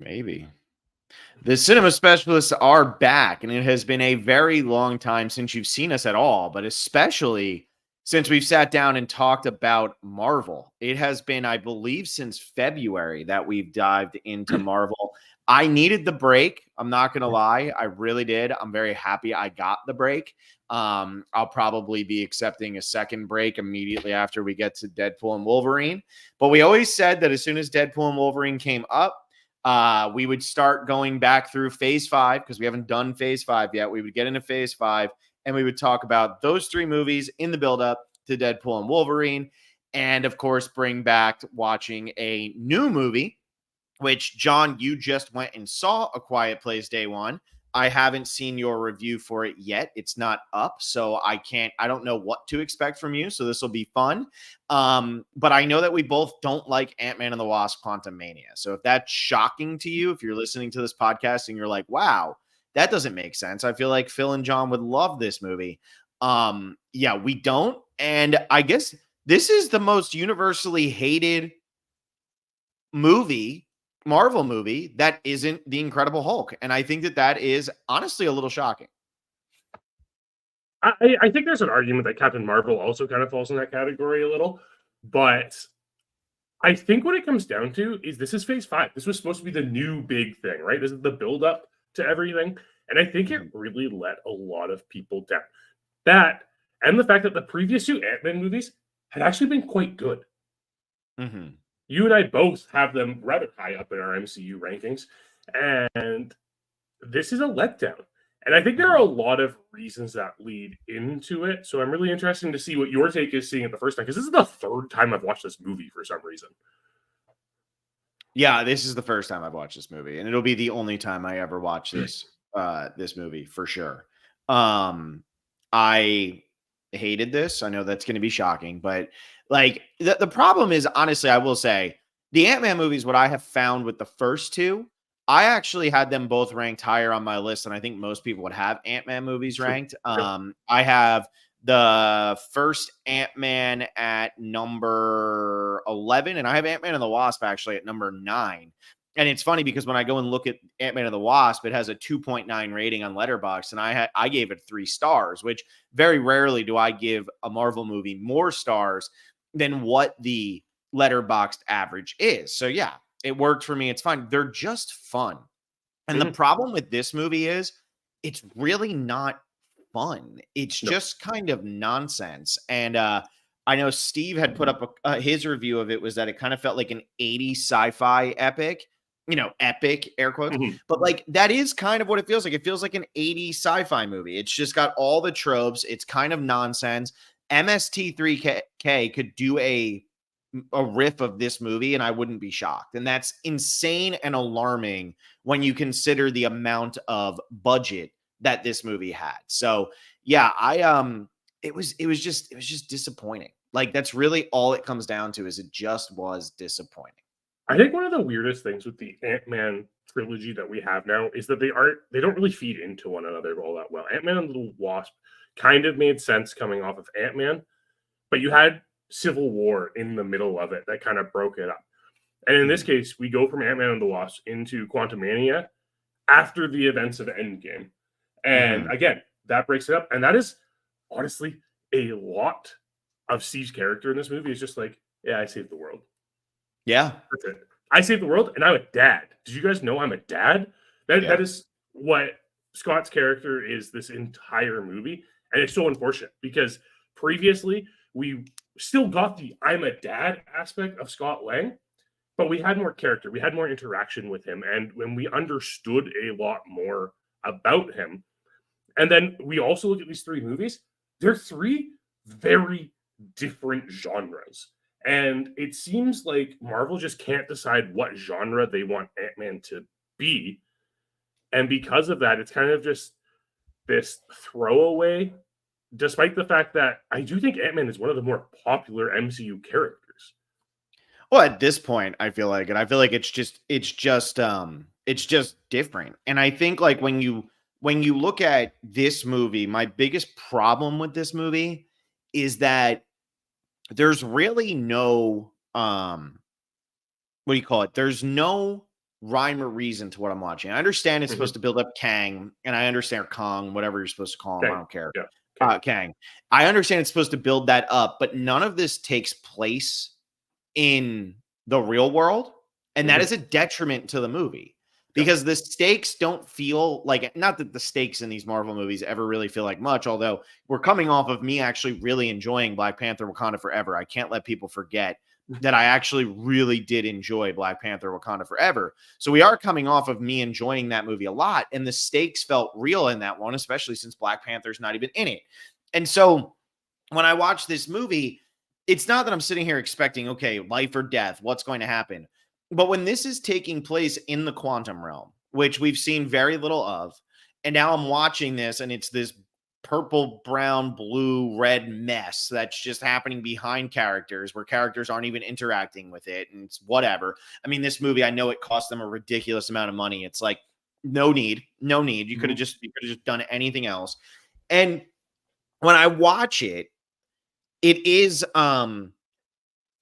Maybe. The cinema specialists are back, and it has been a very long time since you've seen us at all, but especially since we've sat down and talked about Marvel. It has been, I believe, since February that we've dived into Marvel. I needed the break. I'm not going to lie. I really did. I'm very happy I got the break. I'll probably be accepting a second break immediately after we get to Deadpool and Wolverine. But we always said that as soon as Deadpool and Wolverine came up, we would start going back through phase 5 because we haven't done phase 5 yet. We would get into phase 5 and we would talk about those 3 movies in the buildup to Deadpool and Wolverine. And of course, bring back watching a new movie, which, John, you just went and saw A Quiet Place Day One. I haven't seen your review for it yet. It's not up, so I don't know what to expect from you. So this will be fun. But I know that we both don't like Ant-Man and the Wasp: Quantumania. So if that's shocking to you, if you're listening to this podcast and you're like, wow, that doesn't make sense, I feel like Phil and John would love this movie. Yeah, we don't. And I guess this is the most universally hated Marvel movie that isn't The Incredible Hulk. And I think that that is honestly a little shocking. I think there's an argument that Captain Marvel also kind of falls in that category a little, but I think what it comes down to is this is phase 5. This was supposed to be the new big thing, right? This is the build up to everything. And I think it really let a lot of people down. That and the fact that the previous 2 Ant-Man movies had actually been quite good. Mm-hmm. You and I both have them rather high up in our MCU rankings, and this is a letdown. And I think there are a lot of reasons that lead into it. So I'm really interested to see what your take is seeing it the first time, because this is the 3rd time I've watched this movie for some reason. Yeah, this is the first time I've watched this movie, and it'll be the only time I ever watch this movie for sure. I hated this. I know that's going to be shocking, but like the problem is, honestly, I will say the Ant-Man movies, what I have found with the first 2, I actually had them both ranked higher on my list, and I think most people would have Ant-Man movies ranked. I have the first Ant-Man at number 11, and I have Ant-Man and the Wasp actually at number 9. And it's funny because when I go and look at Ant-Man and the Wasp, it has a 2.9 rating on Letterboxd, and I gave it 3 stars, which very rarely do I give a Marvel movie more stars than what the Letterboxd average is. So yeah, it worked for me. It's fine. They're just fun. And the problem with this movie is it's really not fun. It's just kind of nonsense. And I know Steve had put up his review of it was that it kind of felt like an 80s sci-fi epic, epic air quotes, but like that is kind of what it feels like. It feels like an 80s sci-fi movie. It's just got all the tropes. It's kind of nonsense. MST3K could do a riff of this movie and I wouldn't be shocked. And that's insane and alarming when you consider the amount of budget that this movie had. So yeah, it was just disappointing. Like that's really all it comes down to, is it just was disappointing. I think one of the weirdest things with the Ant-Man trilogy that we have now is that they don't really feed into one another all that well. Ant-Man and the Wasp kind of made sense coming off of Ant-Man, but you had Civil War in the middle of it that kind of broke it up. And in this case, we go from Ant-Man and the Wasp into Quantumania after the events of Endgame. And again, that breaks it up. And that is honestly a lot of Steve's character in this movie is just like, yeah, I saved the world. Yeah. That's it. I saved the world and I'm a dad. Did you guys know I'm a dad? That is what Scott's character is this entire movie. And it's so unfortunate because previously we still got the I'm a dad aspect of Scott Lang, but we had more character. We had more interaction with him. And when we understood a lot more about him, and then we also look at these 3 movies, they're 3 very different genres. And it seems like Marvel just can't decide what genre they want Ant-Man to be. And because of that, it's kind of just this throwaway, despite the fact that I do think Ant-Man is one of the more popular MCU characters. Well, at this point, I feel like it's just different. And I think like when you look at this movie, my biggest problem with this movie is that there's really no what do you call it? There's no rhyme or reason to what I'm watching. I understand it's supposed to build up Kang, and I understand Kong, whatever you're supposed to call him. Kang. I don't care. Yeah. Kang. I understand it's supposed to build that up, but none of this takes place in the real world, and that is a detriment to the movie because the stakes don't feel like, not that the stakes in these Marvel movies ever really feel like much, although we're coming off of me actually really enjoying Black Panther Wakanda Forever. I can't let people forget that I actually really did enjoy Black Panther Wakanda Forever. So we are coming off of me enjoying that movie a lot, and the stakes felt real in that one, especially since Black Panther's not even in it. And so when I watch this movie, it's not that I'm sitting here expecting, okay, life or death, what's going to happen? But when this is taking place in the quantum realm, which we've seen very little of, and now I'm watching this and it's this purple, brown, blue, red mess that's just happening behind characters where characters aren't even interacting with it. And it's whatever. I mean, this movie, I know it cost them a ridiculous amount of money. It's like, no need. You could have just done anything else. And when I watch it, it is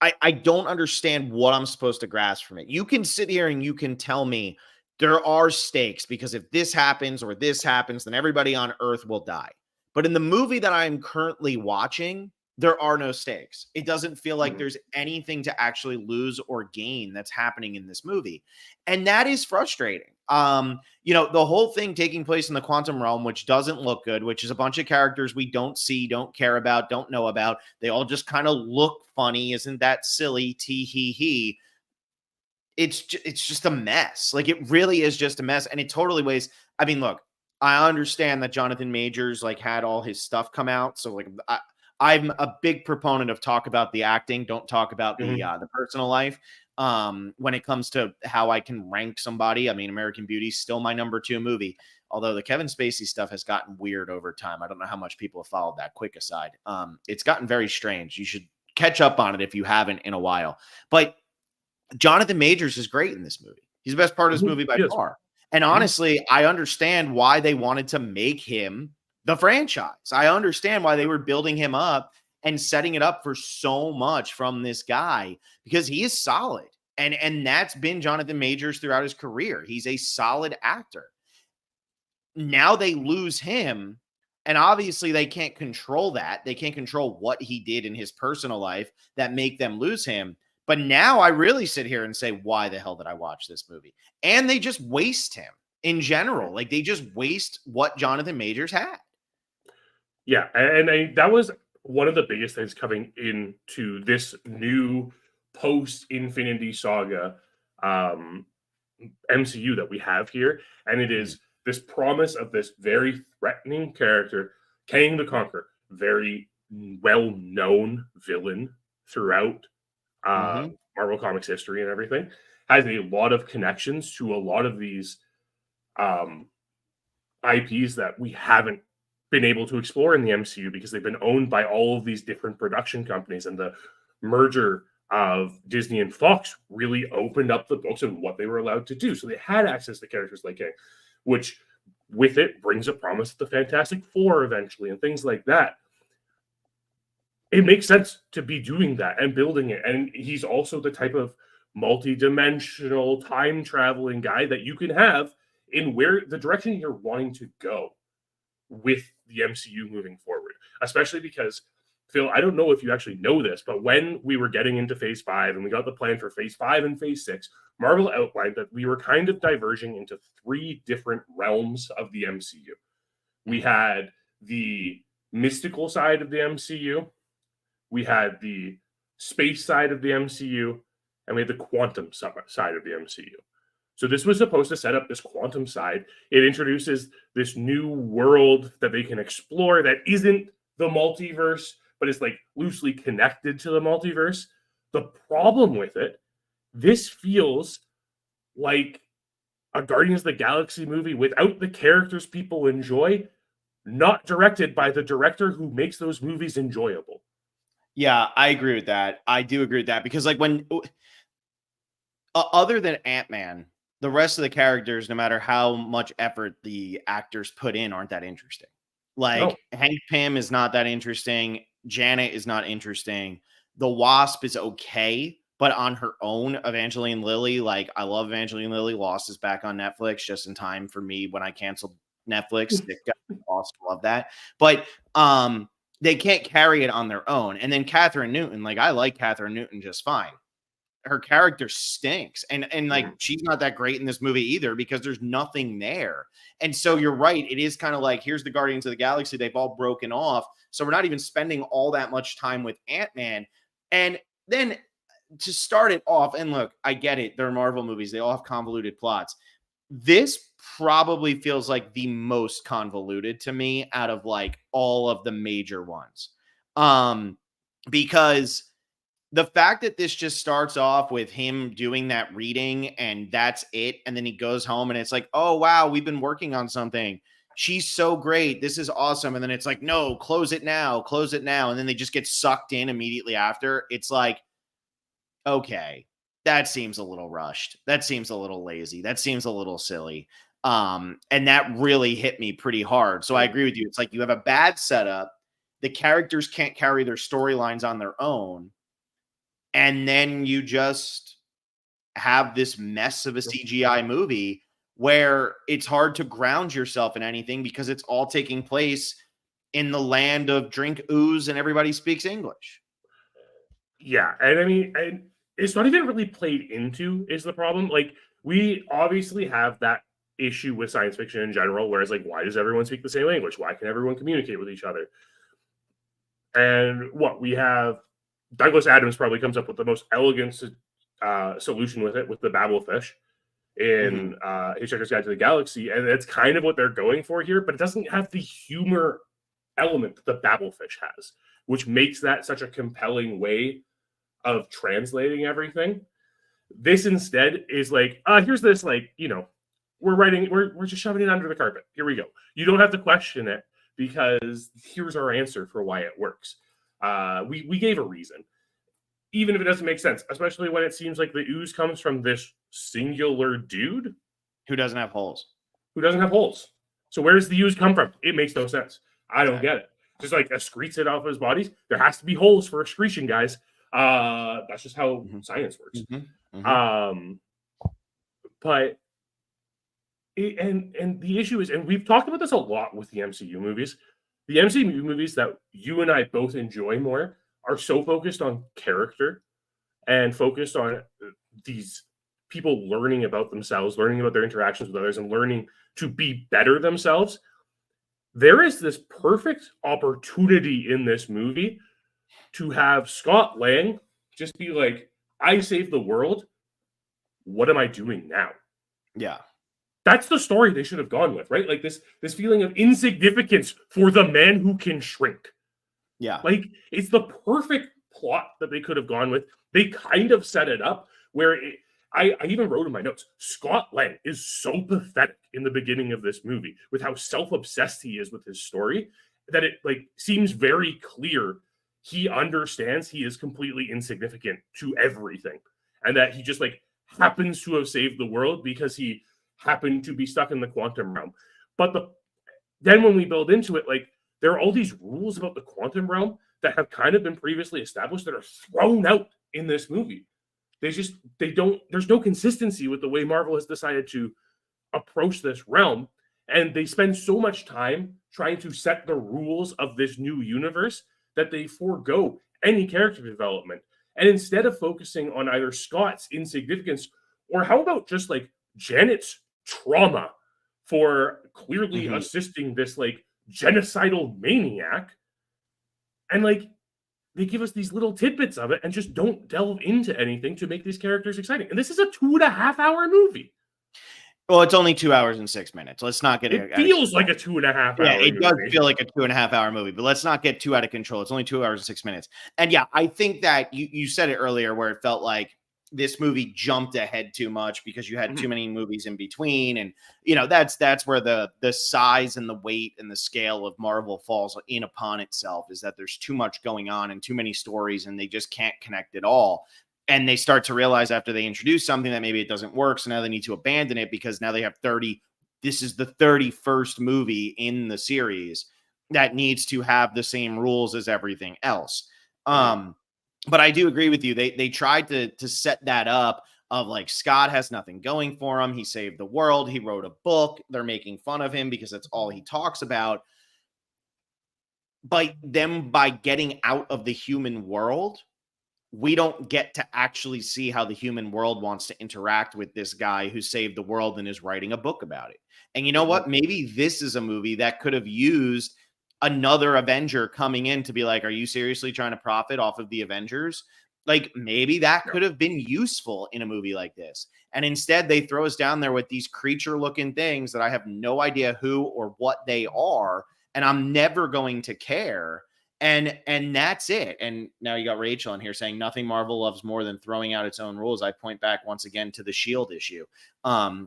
I don't understand what I'm supposed to grasp from it. You can sit here and you can tell me there are stakes because if this happens or this happens, then everybody on Earth will die. But in the movie that I'm currently watching, there are no stakes. It doesn't feel like there's anything to actually lose or gain that's happening in this movie. And that is frustrating. The whole thing taking place in the quantum realm, which doesn't look good, which is a bunch of characters we don't see, don't care about, don't know about. They all just kind of look funny. Isn't that silly? Tee hee hee. It's just a mess. Like, it really is just a mess. And it totally wastes. I mean, look, I understand that Jonathan Majors had all his stuff come out. So I'm a big proponent of talk about the acting. Don't talk about the personal life. When it comes to how I can rank somebody, I mean, American Beauty is still my number 2 movie, although the Kevin Spacey stuff has gotten weird over time. I don't know how much people have followed that. Quick aside. It's gotten very strange. You should catch up on it if you haven't in a while. But Jonathan Majors is great in this movie. He's the best part of this movie by far. And honestly, I understand why they wanted to make him the franchise. I understand why they were building him up and setting it up for so much from this guy because he is solid. And that's been Jonathan Majors throughout his career. He's a solid actor. Now they lose him, and obviously they can't control that. They can't control what he did in his personal life that make them lose him. But now I really sit here and say, why the hell did I watch this movie? And they just waste him in general. Like, they just waste what Jonathan Majors had. Yeah, and that was one of the biggest things coming into this new post-Infinity Saga MCU that we have here. And it is this promise of this very threatening character, Kang the Conqueror, very well-known villain throughout Marvel Comics history and everything, has a lot of connections to a lot of these IPs that we haven't been able to explore in the MCU because they've been owned by all of these different production companies, and the merger of Disney and Fox really opened up the books of what they were allowed to do. So they had access to characters like Kang, which with it brings a promise of the Fantastic Four eventually and things like that. It makes sense to be doing that and building it. And he's also the type of multi-dimensional time traveling guy that you can have in where the direction you're wanting to go with the MCU moving forward, especially because, Phil, I don't know if you actually know this, but when we were getting into phase 5 and we got the plan for phase 5 and phase 6, Marvel outlined that we were kind of diverging into 3 different realms of the MCU. We had the mystical side of the MCU, we had the space side of the MCU, and we had the quantum side of the MCU. So this was supposed to set up this quantum side. It introduces this new world that they can explore that isn't the multiverse, but is loosely connected to the multiverse. The problem with it, this feels like a Guardians of the Galaxy movie without the characters people enjoy, not directed by the director who makes those movies enjoyable. Yeah, I agree with that. I do agree with that because when other than Ant-Man, the rest of the characters, no matter how much effort the actors put in, aren't that interesting. Hank Pym is not that interesting. Janet is not interesting. The Wasp is okay, but on her own, Evangeline Lilly, like I love Evangeline Lilly. Lost is back on Netflix just in time for me when I canceled Netflix. Lost, love that. But they can't carry it on their own. And then Catherine Newton, like I like Catherine Newton just fine. Her character stinks. And like she's not that great in this movie either because there's nothing there. And so you're right. It is kind of like here's the Guardians of the Galaxy. They've all broken off. So we're not even spending all that much time with Ant-Man. And then to start it off, and look, I get it. They're Marvel movies. They all have convoluted plots. This probably feels like the most convoluted to me out of like all of the major ones. Because the fact that this just starts off with him doing that reading and that's it. And then he goes home and it's like, oh, wow, we've been working on something. She's so great. This is awesome. And then it's like, no, close it now. Close it now. And then they just get sucked in immediately after. It's like, okay, that seems a little rushed. That seems a little lazy. That seems a little silly. And that really hit me pretty hard. So I agree with you. It's like you have a bad setup. The characters can't carry their storylines on their own. And then you just have this mess of a CGI movie where it's hard to ground yourself in anything because it's all taking place in the land of drink ooze and everybody speaks English. Yeah. And I mean, and it's not even really played into is the problem. Like we obviously have that issue with science fiction in general, whereas like, why does everyone speak the same language? Why can everyone communicate with each other? And what we have, Douglas Adams probably comes up with the most elegant solution with it, with the Babelfish in Hitchhiker's Guide to the Galaxy. And that's kind of what they're going for here, but it doesn't have the humor element that the Babelfish has, which makes that such a compelling way of translating everything. This instead is like, here's this, like, you know, we're just shoving it under the carpet. Here we go. You don't have to question it because here's our answer for why it works. We gave a reason, even if it doesn't make sense, especially when it seems like the ooze comes from this singular dude who doesn't have holes. So where does the ooze come from? It makes no sense. I don't get it. Just like excretes it off of his bodies. There has to be holes for excretion, guys. That's just how science works. But and the issue is, and we've talked about this a lot with the MCU movies. The MCU movies that you and I both enjoy more are so focused on character and focused on these people learning about themselves, learning about their interactions with others, and learning to be better themselves. There is this perfect opportunity in this movie to have Scott Lang just be like, I saved the world. What am I doing now? Yeah. That's the story they should have gone with, right? Like this feeling of insignificance for the man who can shrink. Yeah. Like it's the perfect plot that they could have gone with. They kind of set it up where I even wrote in my notes, Scott Lang is so pathetic in the beginning of this movie with how self-obsessed he is with his story that it like seems very clear he understands he is completely insignificant to everything and that he just like happens to have saved the world because he happened to be stuck in the quantum realm. But then when we build into it, like there are all these rules about the quantum realm that have kind of been previously established that are thrown out in this movie. There's no consistency with the way Marvel has decided to approach this realm. And they spend so much time trying to set the rules of this new universe that they forego any character development. And instead of focusing on either Scott's insignificance or how about just like Janet's trauma for clearly assisting this like genocidal maniac, and like they give us these little tidbits of it and just don't delve into anything to make these characters exciting. And this is a 2.5-hour movie. Well, it's only 2 hours and 6 minutes. Let's not get it. Feels like a 2.5 hour. Yeah, it movie. does feel like a 2.5 hour movie, but let's not get too out of control. It's only 2 hours and 6 minutes. And yeah, I think that you said it earlier where it felt like this movie jumped ahead too much because you had too many movies in between. And, you know, that's where the size and the weight and the scale of Marvel falls in upon itself, is that there's too much going on and too many stories and they just can't connect at all. And they start to realize after they introduce something that maybe it doesn't work. So now they need to abandon it because now they have 30. This is the 31st movie in the series that needs to have the same rules as everything else. But I do agree with you. They tried to set that up of like Scott has nothing going for him. He saved the world. He wrote a book. They're making fun of him because that's all he talks about. But then by getting out of the human world, we don't get to actually see how the human world wants to interact with this guy who saved the world and is writing a book about it. And you know what? Maybe this is a movie that could have used another Avenger coming in to be like, are you seriously trying to profit off of the Avengers? Like, maybe that could have been useful in a movie like this. And instead, they throw us down there with these creature looking things that I have no idea who or what they are. And I'm never going to care. And that's it. And now you got Rachel in here saying nothing Marvel loves more than throwing out its own rules. I point back once again to the Shield issue.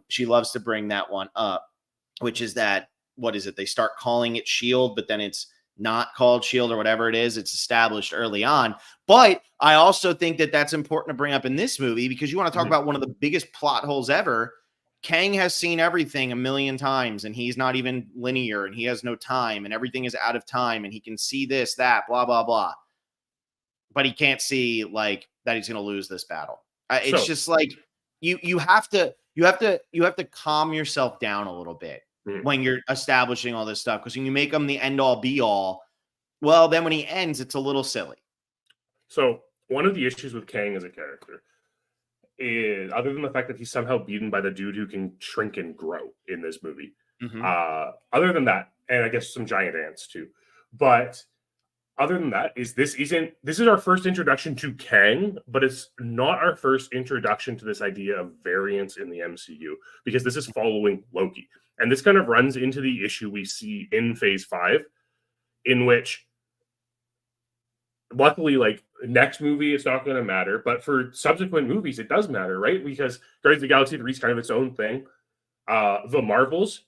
She loves to bring that one up, which is that, what is it? They start calling it Shield, but then it's not called Shield or whatever it is. It's established early on. But I also think that that's important to bring up in this movie because you want to talk about one of the biggest plot holes ever. Kang has seen everything a million times and he's not even linear and he has no time and everything is out of time and he can see this, that, blah, blah, blah. But he can't see like that he's going to lose this battle. It's just like you have to calm yourself down a little bit when you're establishing all this stuff, because when you make him the end all be all, well, then when he ends, it's a little silly. So one of the issues with Kang as a character is, other than the fact that he's somehow beaten by the dude who can shrink and grow in this movie. Other than that, and I guess some giant ants too. But other than that, this is our first introduction to Kang, but it's not our first introduction to this idea of variance in the MCU, because this is following Loki. And this kind of runs into the issue we see in Phase 5, in which, luckily, like, next movie, it's not going to matter. But for subsequent movies, it does matter, right? Because Guardians of the Galaxy 3 is kind of its own thing. The Marvels,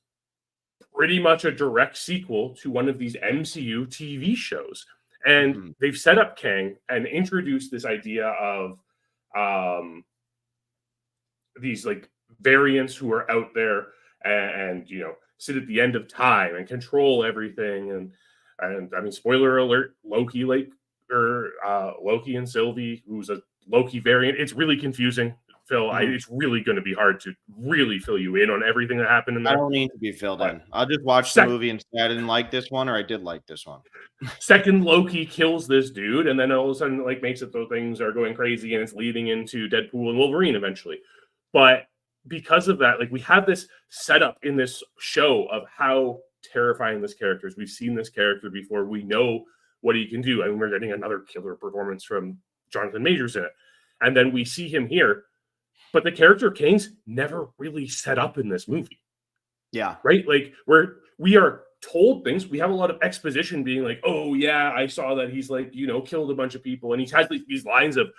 pretty much a direct sequel to one of these MCU TV shows. And they've set up Kang and introduced this idea of these, like, variants who are out there and you know, sit at the end of time and control everything. And I mean, spoiler alert, Loki and Sylvie, who's a Loki variant. It's really confusing, Phil. It's really going to be hard to really fill you in on everything that happened in there. I don't need to be filled in. I'll just watch the movie and say I didn't like this one or I did like this one. Second, Loki kills this dude, and then all of a sudden, like, makes it so things are going crazy, and it's leading into Deadpool and Wolverine eventually. But because of that, like, we have this setup in this show of how terrifying this character is. We've seen this character before. We know what he can do. I mean, we're getting another killer performance from Jonathan Majors in it. And then we see him here. But the character Kang's never really set up in this movie. Yeah. Right? Like, we are told things. We have a lot of exposition being like, oh, yeah, I saw that he's, like, you know, killed a bunch of people. And he has these lines of,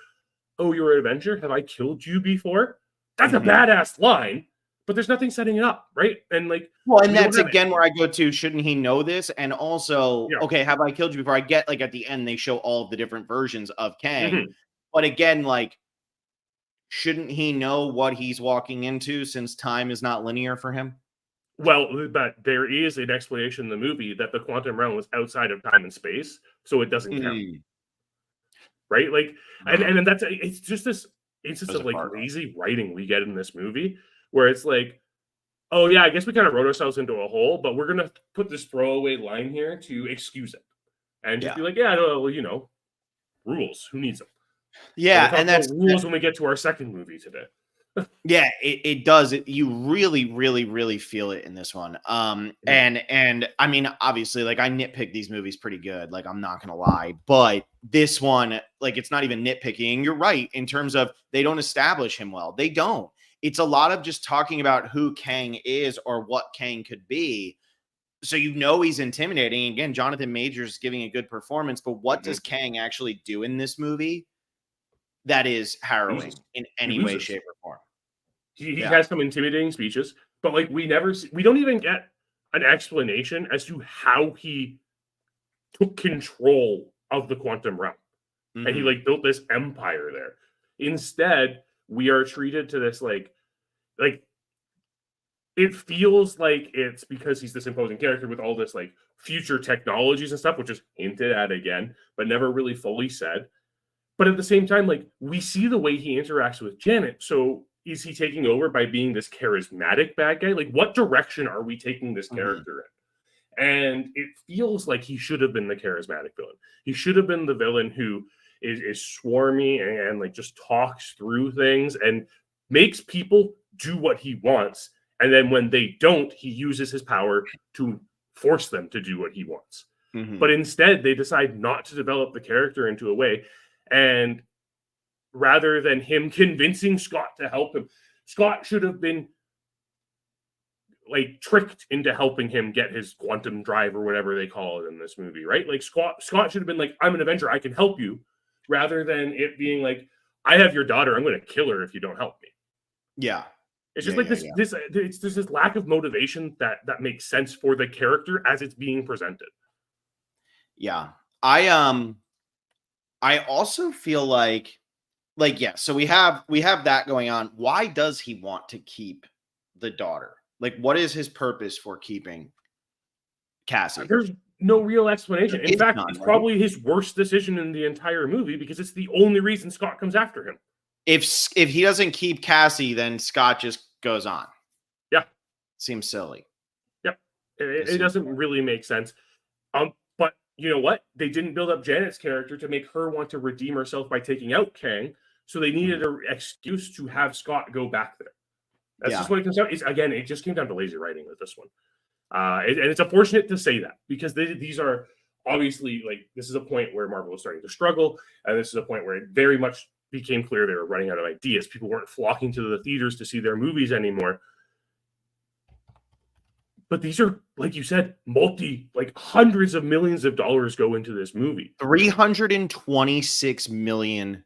oh, you're an Avenger? Have I killed you before? That's a badass line, but there's nothing setting it up, right? And like, well, and that's again where I go to, shouldn't he know this? And also, okay, have I killed you before? I get, like, at the end, they show all of the different versions of Kang. But again, like, shouldn't he know what he's walking into since time is not linear for him? Well, but there is an explanation in the movie that the quantum realm was outside of time and space, so it doesn't count. Right? Like, and that's, it's just this instance of, like, lazy writing we get in this movie where it's like, oh yeah, I guess we kind of wrote ourselves into a hole, but we're gonna put this throwaway line here to excuse it and just be like, yeah, well, you know, rules, who needs them? Yeah, and that's rules when we get to our second movie today. Yeah, it does. You really, really, really feel it in this one. And I mean, obviously, like, I nitpick these movies pretty good. Like, I'm not gonna lie, but this one, like, it's not even nitpicking. You're right in terms of they don't establish him well. They don't. It's a lot of just talking about who Kang is or what Kang could be. So you know he's intimidating. Again, Jonathan Majors is giving a good performance, but what does Kang actually do in this movie that is harrowing in any way, shape, or form? He has some intimidating speeches, but, like, we don't even get an explanation as to how he took control of the quantum realm. And he, like, built this empire there. Instead, we are treated to this, like it feels like it's because he's this imposing character with all this, like, future technologies and stuff, which is hinted at again, but never really fully said. But at the same time, like, we see the way he interacts with Janet. So is he taking over by being this charismatic bad guy? Like, what direction are we taking this character in? And it feels like he should have been the charismatic villain. He should have been the villain who is swarmy and like just talks through things and makes people do what he wants. And then when they don't, he uses his power to force them to do what he wants. But instead, they decide not to develop the character into a way. And rather than him convincing Scott to help him, Scott should have been like tricked into helping him get his quantum drive or whatever they call it in this movie, right? Like Scott should have been like, I'm an Avenger, I can help you, rather than it being like, I have your daughter, I'm going to kill her if you don't help me. Yeah. It's just there's this lack of motivation that makes sense for the character as it's being presented. Yeah. I also feel like yeah, so we have that going on. Why does he want to keep the daughter? Like, what is his purpose for keeping Cassie? There's no real explanation. In fact, it's probably his worst decision in the entire movie because it's the only reason Scott comes after him. If he doesn't keep Cassie, then Scott just goes on. Yeah. Seems silly. Yep. It doesn't really make sense. But you know what? They didn't build up Janet's character to make her want to redeem herself by taking out Kang. So they needed an excuse to have Scott go back there. That's just what it comes down. Again, it just came down to lazy writing with this one. And it's unfortunate to say that because these are obviously like, this is a point where Marvel was starting to struggle. And this is a point where it very much became clear they were running out of ideas. People weren't flocking to the theaters to see their movies anymore. But these are, like you said, hundreds of millions of dollars go into this movie. $326 million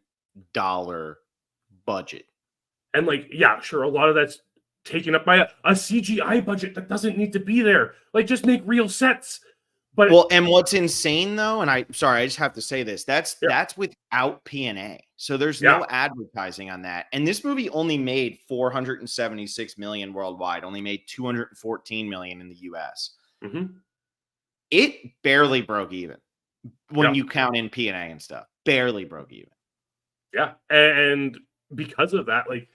budget. And like, yeah, sure, a lot of that's taken up by a CGI budget that doesn't need to be there. Like, just make real sets. But and what's insane though, and I just have to say this, that's without P&A. So there's no advertising on that. And this movie only made $476 million worldwide, only made $214 million in the US. It barely broke even when you count in P&A and stuff. Barely broke even. Yeah. And because of that, like,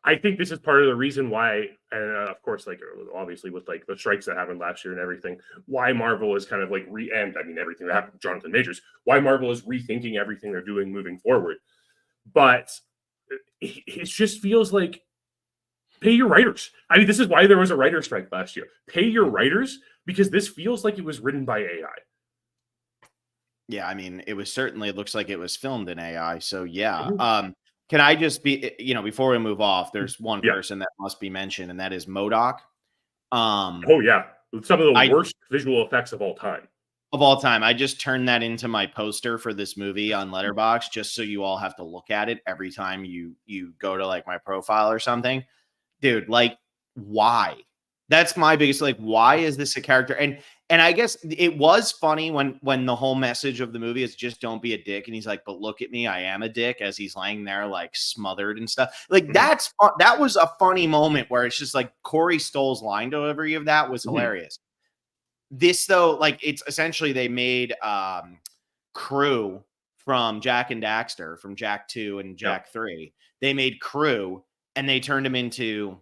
I think this is part of the reason why, and of course, like, obviously with like the strikes that happened last year and everything, why Marvel is kind of like everything that happened to Jonathan Majors, why Marvel is rethinking everything they're doing moving forward. But it just feels like, pay your writers. I mean, this is why there was a writer's strike last year. Pay your writers, because this feels like it was written by AI. Yeah, I mean, it looks like it was filmed in AI. So yeah. Can I just be, before we move off, there's one person that must be mentioned, and that is MODOK. Oh yeah, some of the worst visual effects of all time. I just turned that into my poster for this movie on Letterboxd, just so you all have to look at it every time you go to like my profile or something. Dude, like, why? That's my biggest, like, why is this a character? And I guess it was funny when the whole message of the movie is just don't be a dick. And he's like, but look at me, I am a dick, as he's laying there like smothered and stuff. Like, that was a funny moment where it's just like Corey Stoll's line delivery of that was hilarious. This though, like, it's essentially they made Crew from Jack and Daxter from Jack 2 and Jack 3. They made Crew and they turned him into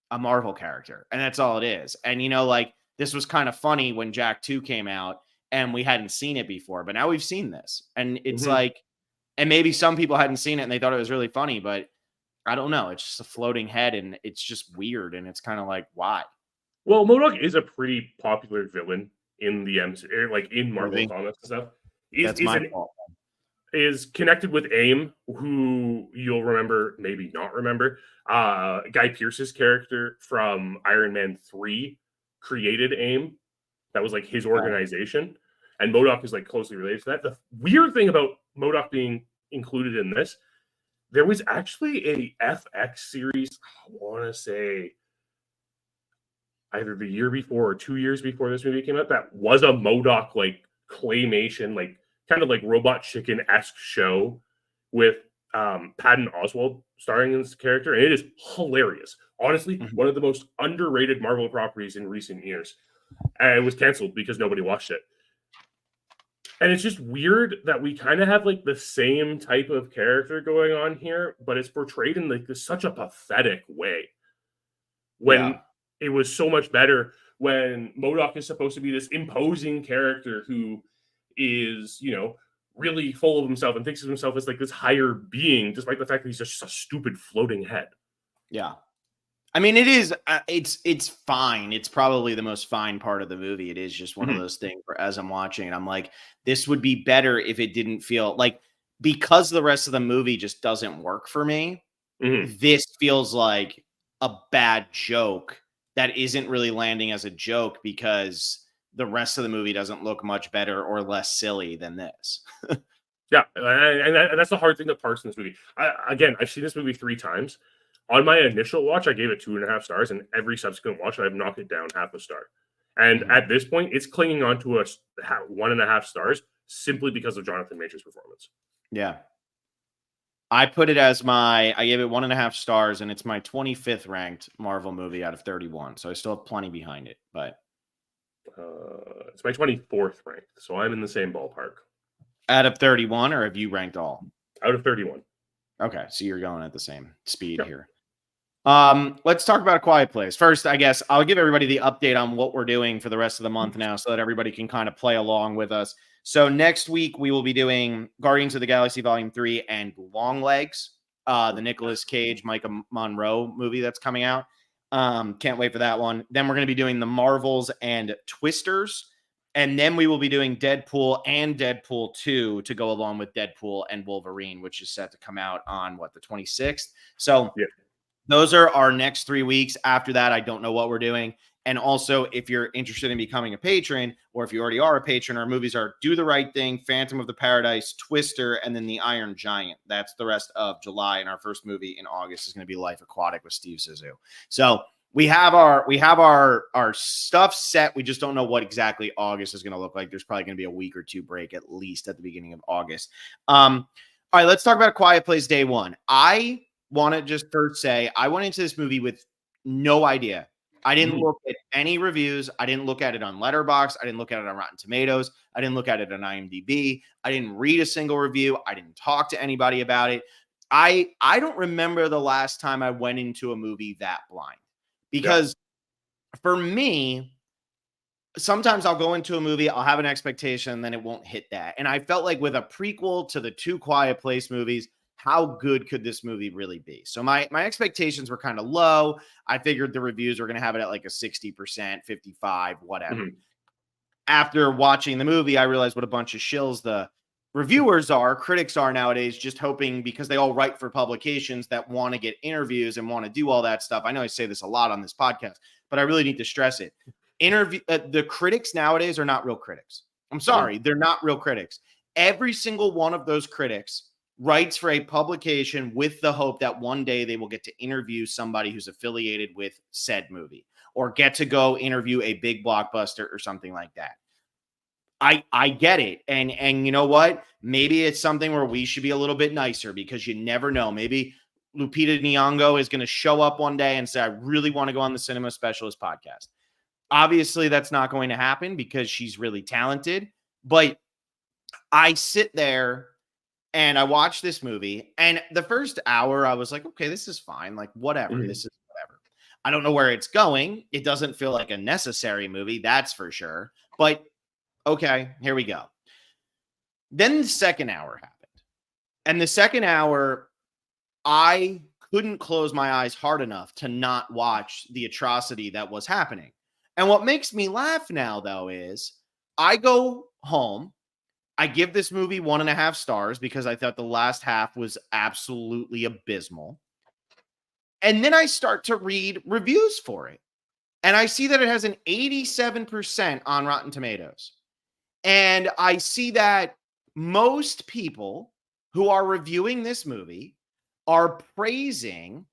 a Marvel character. And that's all it is. And like, this was kind of funny when Jack 2 came out and we hadn't seen it before, but now we've seen this. And it's like, and maybe some people hadn't seen it and they thought it was really funny, but I don't know. It's just a floating head and it's just weird. And it's kind of like, why? Well, MODOK is a pretty popular villain in the MCU, like in Marvel comics and stuff. That's my fault. Is connected with AIM, who you'll remember, maybe not remember. Guy Pearce's character from Iron Man 3 created AIM. That was like his organization. And MODOK is like closely related to that. The weird thing about MODOK being included in this, there was actually a FX series, I want to say either the year before or 2 years before this movie came out, that was a MODOK like claymation, like kind of like Robot Chicken-esque show with Patton Oswalt starring in this character, and it is hilarious. Honestly, one of the most underrated Marvel properties in recent years. And it was canceled because nobody watched it. And it's just weird that we kind of have like the same type of character going on here, but it's portrayed in like this such a pathetic way. Yeah. When it was so much better when MODOK is supposed to be this imposing character who is, really full of himself and thinks of himself as like this higher being, despite the fact that he's just a stupid floating head. Yeah. I mean, it is. It's fine. It's probably the most fine part of the movie. It is just one of those things where, as I'm watching it, I'm like, this would be better if it didn't feel like, because the rest of the movie just doesn't work for me. This feels like a bad joke that isn't really landing as a joke because the rest of the movie doesn't look much better or less silly than this. Yeah, and that's the hard thing that parts in this movie. Again, I've seen this movie 3 times. On my initial watch, I gave it 2.5 stars, and every subsequent watch, I've knocked it down half a star. And at this point, it's clinging on to 1.5 stars simply because of Jonathan Majors' performance. Yeah. I put it as I gave it 1.5 stars, and it's my 25th ranked Marvel movie out of 31. So I still have plenty behind it, but it's my 24th ranked. So I'm in the same ballpark. Out of 31, or have you ranked all? Out of 31. Okay, so you're going at the same speed here. Let's talk about A Quiet Place. First, I guess I'll give everybody the update on what we're doing for the rest of the month now so that everybody can kind of play along with us. So next week, we will be doing Guardians of the Galaxy Volume 3 and Longlegs, the Nicolas Cage, Micah Monroe movie that's coming out. Can't wait for that one. Then we're going to be doing the Marvels and Twisters. And then we will be doing Deadpool and Deadpool 2 to go along with Deadpool and Wolverine, which is set to come out on, the 26th. So those are our next 3 weeks. After that, I don't know what we're doing. And also, if you're interested in becoming a patron, or if you already are a patron, our movies are Do the Right Thing, Phantom of the Paradise, Twister, and then The Iron Giant. That's the rest of July. And our first movie in August is going to be Life Aquatic with Steve Zissou. So we have our stuff set. We just don't know what exactly August is going to look like. There's probably going to be a week or two break at least at the beginning of August. All right, let's talk about Quiet Place Day One. I want to just first say I went into this movie with no idea. I didn't look at any reviews. I didn't look at it on Letterboxd. I didn't look at it on Rotten Tomatoes. I didn't look at it on IMDb. I didn't read a single review. I didn't talk to anybody about it. I don't remember the last time I went into a movie that blind. Because for me, sometimes I'll go into a movie, I'll have an expectation, and then it won't hit that. And I felt like with a prequel to the 2 Quiet Place movies, how good could this movie really be? So my expectations were kind of low. I figured the reviews were going to have it at like a 60%, 55, whatever. After watching the movie, I realized what a bunch of shills the reviewers are, critics are nowadays, just hoping, because they all write for publications that want to get interviews and want to do all that stuff. I know I say this a lot on this podcast, but I really need to stress it. The critics nowadays are not real critics. I'm sorry, they're not real critics. Every single one of those critics writes for a publication with the hope that one day they will get to interview somebody who's affiliated with said movie, or get to go interview a big blockbuster or something like that. I get it. And you know what? Maybe it's something where we should be a little bit nicer, because you never know. Maybe Lupita Nyong'o is going to show up one day and say, I really want to go on the Cinema Specialist podcast. Obviously, that's not going to happen because she's really talented. But I sit there and I watch this movie, and the first hour I was like, okay, this is fine. Like, whatever. This is whatever. I don't know where it's going. It doesn't feel like a necessary movie, that's for sure. But okay, here we go. Then the second hour happened. And the second hour, I couldn't close my eyes hard enough to not watch the atrocity that was happening. And what makes me laugh now, though, is I go home. I give this movie 1.5 stars because I thought the last half was absolutely abysmal. And then I start to read reviews for it. And I see that it has an 87% on Rotten Tomatoes. And I see that most people who are reviewing this movie are praising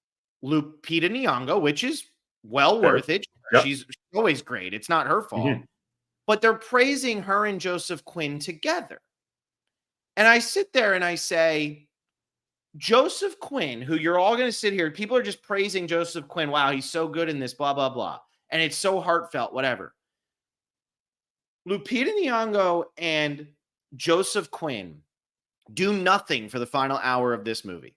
Lupita Nyong'o, which is well worth it. She's always great. It's not her fault. But they're praising her and Joseph Quinn together. And I sit there and I say, Joseph Quinn, who you're all going to sit here, people are just praising Joseph Quinn. Wow, he's so good in this, blah, blah, blah. And it's so heartfelt, whatever. Lupita Nyong'o and Joseph Quinn do nothing for the final hour of this movie.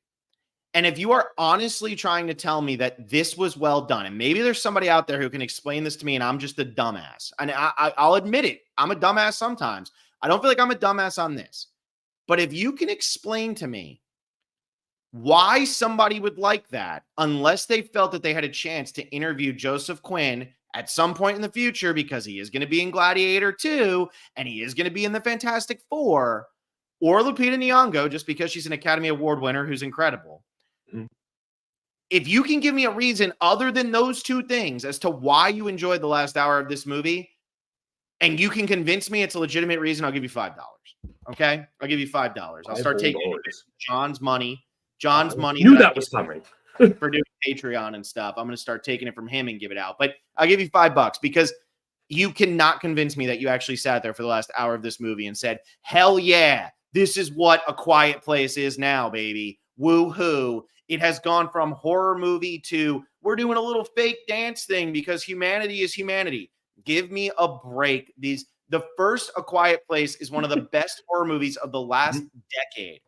And if you are honestly trying to tell me that this was well done, and maybe there's somebody out there who can explain this to me and I'm just a dumbass, and I'll admit it, I'm a dumbass sometimes. I don't feel like I'm a dumbass on this. But if you can explain to me why somebody would like that, unless they felt that they had a chance to interview Joseph Quinn at some point in the future, because he is going to be in Gladiator 2 and he is going to be in the Fantastic Four, or Lupita Nyong'o, just because she's an Academy Award winner who's incredible. Mm-hmm. If you can give me a reason other than those two things as to why you enjoyed the last hour of this movie, and you can convince me it's a legitimate reason, I'll give you $5. Okay? I'll give you $5. I'll start taking John's money. John's money. Knew that was coming. For doing Patreon and stuff. I'm going to start taking it from him and give it out. But I'll give you $5 because you cannot convince me that you actually sat there for the last hour of this movie and said, hell yeah, this is what A Quiet Place is now, baby. Woo-hoo. It has gone from horror movie to we're doing a little fake dance thing because humanity is humanity. Give me a break. The first A Quiet Place is one of the best horror movies of the last decade.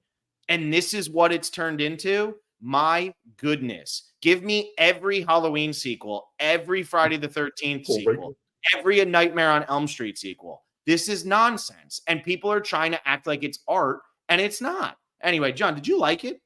And this is what it's turned into. My goodness. Give me every Halloween sequel, every Friday the 13th sequel, every A Nightmare on Elm Street sequel. This is nonsense. And people are trying to act like it's art, and it's not. Anyway, John, did you like it?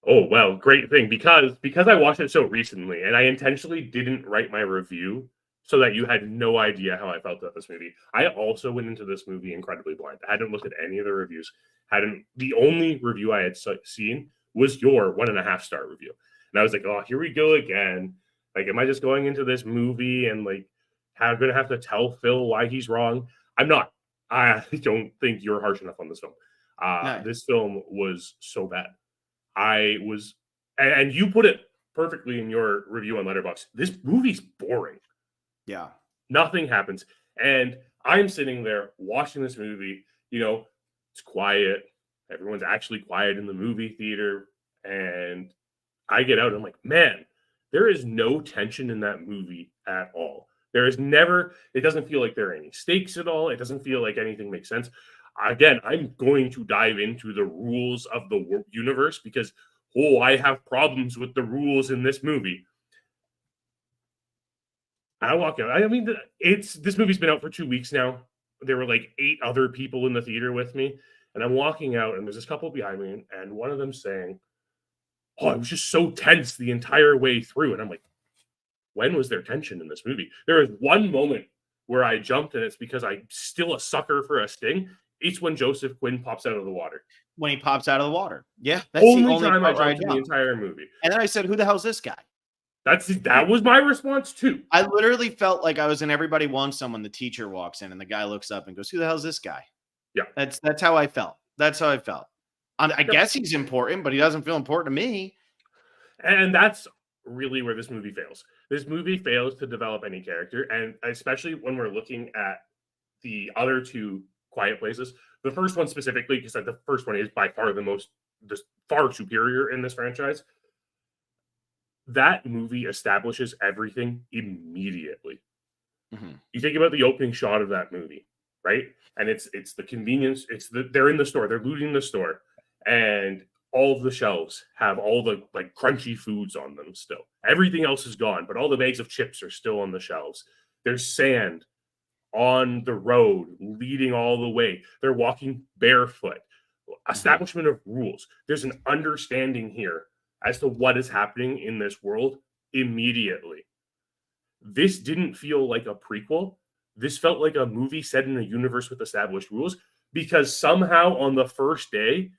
Oh, well, great thing. Because I watched it so recently, and I intentionally didn't write my review so that you had no idea how I felt about this movie. I also went into this movie incredibly blind. I hadn't looked at any of the reviews. The only review I had seen was your 1.5 star review. And I was like, oh, here we go again. Like, am I just going into this movie and like, I'm going to have to tell Phil why he's wrong? I'm not. I don't think you're harsh enough on this film. No. This film was so bad. And you put it perfectly in your review on Letterboxd. This movie's boring. Yeah. Nothing happens. And I'm sitting there watching this movie, it's quiet. Everyone's actually quiet in the movie theater. And I get out and I'm like, man, there is no tension in that movie at all. It doesn't feel like there are any stakes at all. It doesn't feel like anything makes sense. Again, I'm going to dive into the rules of the universe because, I have problems with the rules in this movie. I walk out. I mean, this movie's been out for 2 weeks now. There were like 8 other people in the theater with me. And I'm walking out, and there's this couple behind me, and one of them saying, oh, it was just so tense the entire way through. And I'm like, when was there tension in this movie? There is one moment where I jumped, and it's because I'm still a sucker for a sting. It's when Joseph Quinn pops out of the water. When he pops out of the water. Yeah. That's only time I jumped in the entire movie. And then I said, who the hell's this guy? That was my response, too. I literally felt like I was in Everybody Wants Someone. The teacher walks in, and the guy looks up and goes, who the hell's this guy? Yeah. That's how I felt. That's how I felt. I guess he's important, but he doesn't feel important to me. And that's really where this movie fails. This movie fails to develop any character, and especially when we're looking at the other 2 Quiet Places. The first one specifically, because the first one is by far far superior in this franchise. That movie establishes everything immediately. Mm-hmm. You think about the opening shot of that movie, right? And it's the convenience. They're in the store. They're looting the store, and all of the shelves have all the like crunchy foods on them still. Everything else is gone, but all the bags of chips are still on the shelves. There's sand on the road leading all the way. They're walking barefoot. Establishment of rules. There's an understanding here as to what is happening in this world immediately. This didn't feel like a prequel. This felt like a movie set in a universe with established rules because somehow on the first day,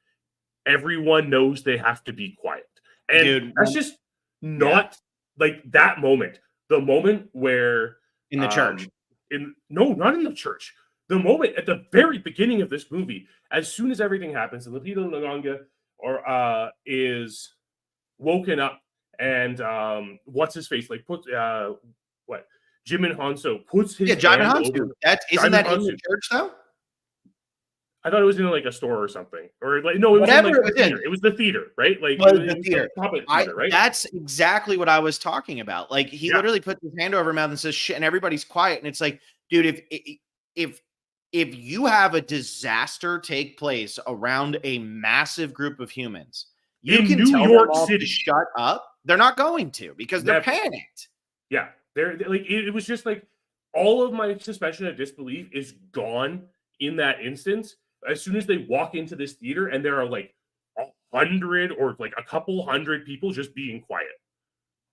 everyone knows they have to be quiet. And that's just not like that moment. The moment where... In the church. No, not in the church. The moment at the very beginning of this movie, as soon as everything happens, and Lupita Nyong'o is woken up, and what's his face? Like Jim and Hanso puts his Jim and Hanso. Isn't that in the church though? I thought it was in like a store or something, or like no, it was in like the theater. It was the theater, right? Like the theater. Theater, right? That's exactly what I was talking about. Like he literally puts his hand over her mouth and says shit, and everybody's quiet, and it's like, dude, if if you have a disaster take place around a massive group of humans, you in can New tell them York all to City. shut up. They're not going to because they're panicked. Yeah, they're like it was just like all of my suspension of disbelief is gone in that instance as soon as they walk into this theater and there are like 100 or like a couple hundred people just being quiet.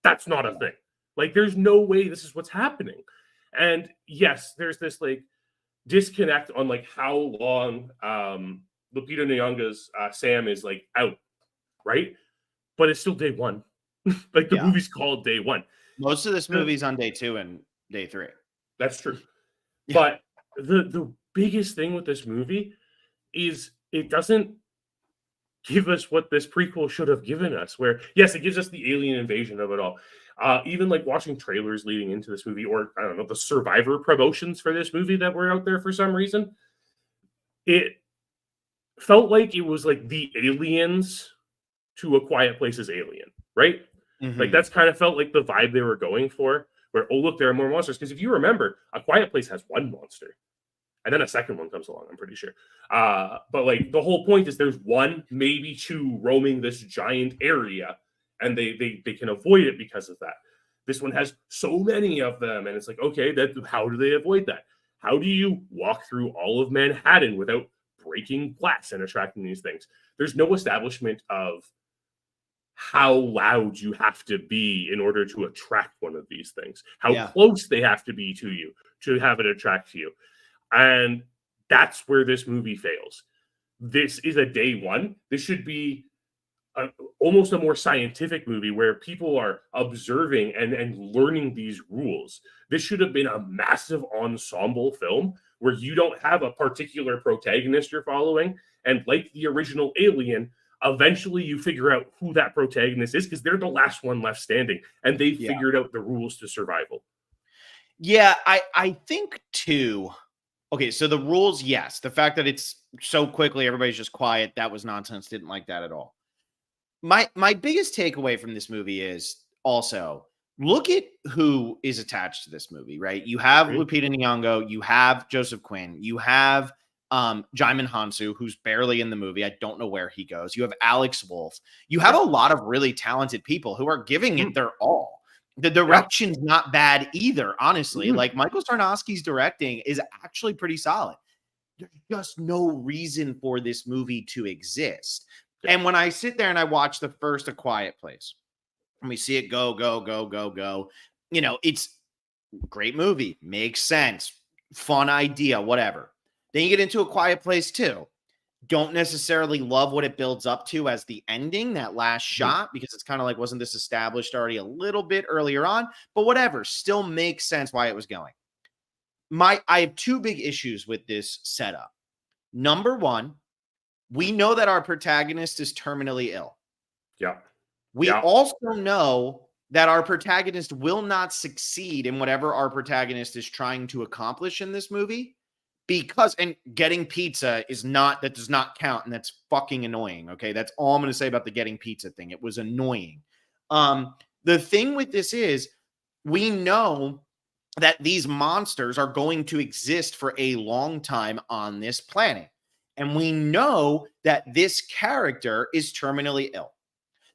That's not a thing. Like, there's no way this is what's happening. And yes, there's this like disconnect on like how long Lupita Nyong'o's Sam is like out, right? But it's still day one. Like the movie's called Day One. Most of this movie's on day 2 and day 3. That's true. Yeah. But the biggest thing with this movie is it doesn't give us what this prequel should have given us, where yes, it gives us the alien invasion of it all. Even like watching trailers leading into this movie, or I don't know, the Survivor promotions for this movie that were out there for some reason, it felt like it was like the aliens to A Quiet Place's Alien, right? Mm-hmm. Like that's kind of felt like the vibe they were going for, where, oh, look, there are more monsters. Because if you remember, A Quiet Place has one monster. And then a second one comes along, I'm pretty sure. But like the whole point is there's one, maybe two roaming this giant area, and they can avoid it because of that. This one has so many of them, and it's like, okay, how do they avoid that? How do you walk through all of Manhattan without breaking glass and attracting these things? There's no establishment of how loud you have to be in order to attract one of these things, how close they have to be to you to have it attract you. And that's where this movie fails. This is a day one. This should be almost a more scientific movie where people are observing and learning these rules. This should have been a massive ensemble film where you don't have a particular protagonist you're following. And like the original Alien, eventually you figure out who that protagonist is because they're the last one left standing and they've figured out the rules to survival. Yeah, I think too. Okay, so the rules, yes. The fact that it's so quickly, everybody's just quiet, that was nonsense. Didn't like that at all. My biggest takeaway from this movie is also, look at who is attached to this movie, right? You have Lupita Nyong'o, you have Joseph Quinn, you have Jaimin Hansu, who's barely in the movie. I don't know where he goes. You have Alex Wolff. You have a lot of really talented people who are giving it their all. The direction's not bad either, honestly. Like Michael Sarnowski's directing is actually pretty solid. There's just no reason for this movie to exist. And when I sit there and I watch the first A Quiet Place, and we see it go, you know, it's a great movie, makes sense, fun idea, whatever. Then you get into A Quiet Place 2. Don't necessarily love what it builds up to as the ending, that last shot, because it's kind of like, wasn't this established already a little bit earlier on? But whatever, still makes sense why it was going. I have two big issues with this setup. Number one, we know that our protagonist is terminally ill. Yeah. We also know that our protagonist will not succeed in whatever our protagonist is trying to accomplish in this movie. Because, and getting pizza is not, that does not count, and that's fucking annoying, okay? That's all I'm going to say about the getting pizza thing. It was annoying. The thing with this is, we know that these monsters are going to exist for a long time on this planet. And we know that this character is terminally ill.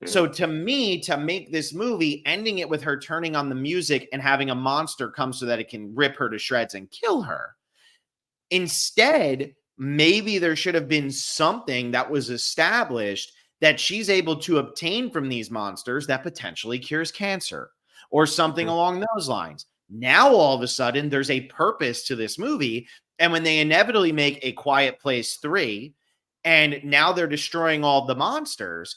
So to me, to make this movie, ending it with her turning on the music and having a monster come so that it can rip her to shreds and kill her, instead, maybe there should have been something that was established that she's able to obtain from these monsters that potentially cures cancer or something along those lines. Now, all of a sudden, there's a purpose to this movie. And when they inevitably make A Quiet Place 3, and now they're destroying all the monsters,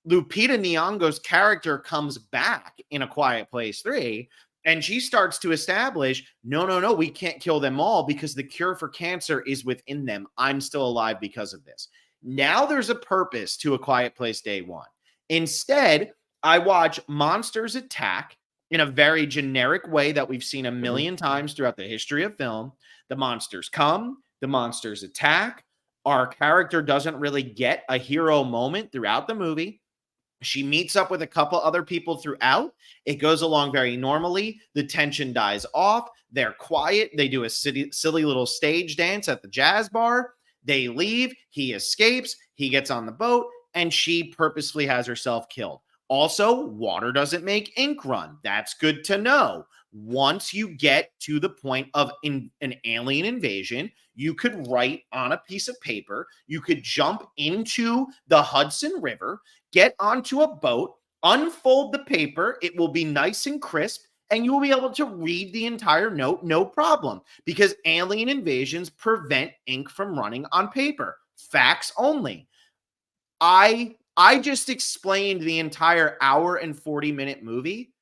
Lupita Nyong'o's character comes back in A Quiet Place 3. And she starts to establish, no, we can't kill them all because the cure for cancer is within them. I'm still alive because of this. Now there's a purpose to A Quiet Place Day One. Instead, I watch monsters attack in a very generic way that we've seen a million times throughout the history of film. The monsters come, the monsters attack. Our character doesn't really get a hero moment throughout the movie. She meets up with a couple other people throughout. It goes along very normally. The tension dies off. They're quiet. They do a silly little stage dance at the jazz bar. They leave. He escapes. He gets on the boat, and she purposefully has herself killed. Also, water doesn't make ink run. That's good to know. Once you get to the point of an alien invasion, you could write on a piece of paper. You could jump into the Hudson River, get onto a boat, unfold the paper. It will be nice and crisp, and you will be able to read the entire note, no problem, because alien invasions prevent ink from running on paper. Facts only. I just explained the entire hour and 40-minute movie.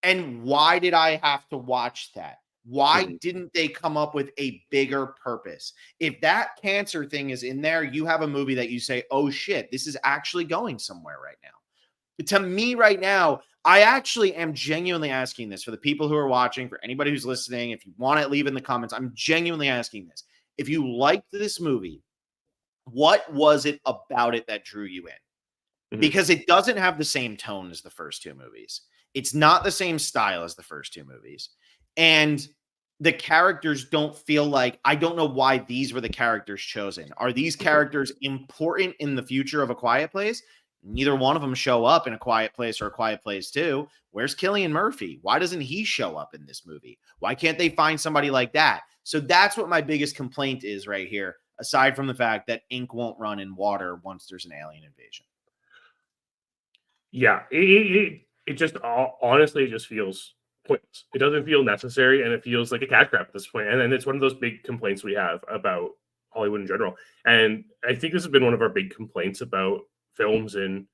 And why did I have to watch that? Why didn't they come up with a bigger purpose? If that cancer thing is in there, you have a movie that you say, oh shit, this is actually going somewhere right now. But to me right now, I actually am genuinely asking this for the people who are watching, for anybody who's listening. If you want to leave in the comments, I'm genuinely asking this. If you liked this movie, what was it about it that drew you in? Because it doesn't have the same tone as the first two movies. It's not the same style as the first two movies. And the characters don't feel like, I don't know why these were the characters chosen. Are these characters important in the future of A Quiet Place? Neither one of them show up in A Quiet Place or A Quiet Place 2. Where's Cillian Murphy? Why doesn't he show up in this movie? Why can't they find somebody like that? So that's what my biggest complaint is right here, aside from the fact that ink won't run in water once there's an alien invasion. Yeah, it just honestly, it just feels pointless. It doesn't feel necessary, and it feels like a cash grab at this point. And it's one of those big complaints we have about Hollywood in general. And I think this has been one of our big complaints about films in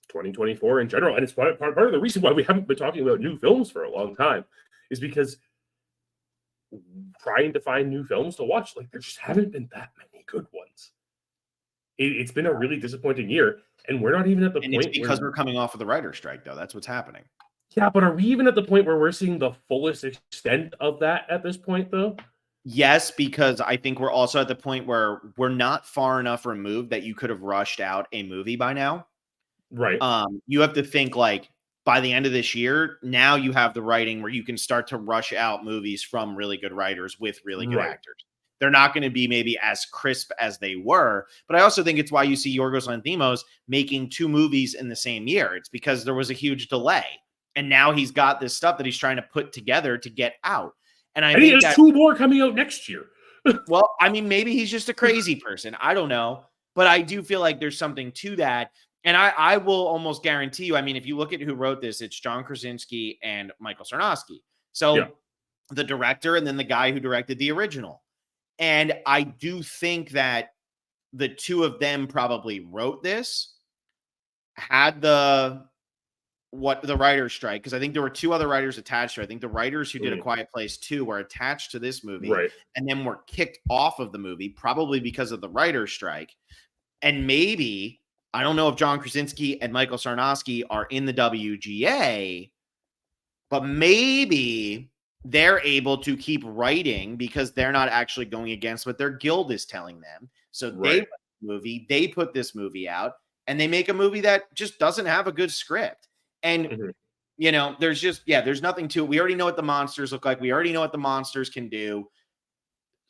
2024 in general. And it's part of the reason why we haven't been talking about new films for a long time, is because trying to find new films to watch, like, there just haven't been that many good ones. It's been a really disappointing year, and we're not even at the point. It's because we're coming off of the writer's strike, though. That's what's happening. Yeah, but are we even at the point where we're seeing the fullest extent of that at this point, though? Yes, because I think we're also at the point where we're not far enough removed that you could have rushed out a movie by now. Right. You have to think, like, by the end of this year, now you have the writing where you can start to rush out movies from really good writers with really good actors. They're not going to be maybe as crisp as they were, but I also think it's why you see Yorgos Lanthimos making 2 movies in the same year. It's because there was a huge delay, and now he's got this stuff that he's trying to put together to get out. And I think he has 2 more coming out next year. Well, I mean, maybe he's just a crazy person. I don't know, but I do feel like there's something to that. And I will almost guarantee you, I mean, if you look at who wrote this, it's John Krasinski and Michael Sarnowski. So the director and then the guy who directed the original. And I do think that the 2 of them probably wrote this, had the writer's strike, because I think there were 2 other writers attached to it. I think the writers who did A Quiet Place 2 were attached to this movie, and then were kicked off of the movie, probably because of the writer's strike. And maybe, I don't know if John Krasinski and Michael Sarnowski are in the WGA, but maybe they're able to keep writing because they're not actually going against what their guild is telling them. So they put this movie out, and they make a movie that just doesn't have a good script. And, you know, there's just, there's nothing to it. We already know what the monsters look like. We already know what the monsters can do.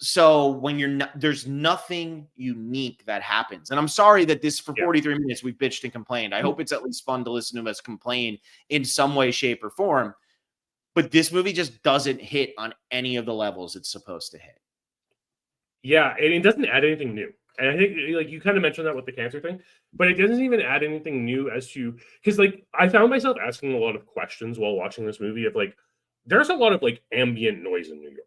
So when there's nothing unique that happens. And I'm sorry that this, for 43 minutes, we've bitched and complained. I hope it's at least fun to listen to us complain in some way, shape, or form. But this movie just doesn't hit on any of the levels it's supposed to hit. Yeah, and it doesn't add anything new. And I think, like, you kind of mentioned that with the cancer thing, but it doesn't even add anything new as to, because, like, I found myself asking a lot of questions while watching this movie of, like, there's a lot of, like, ambient noise in New York.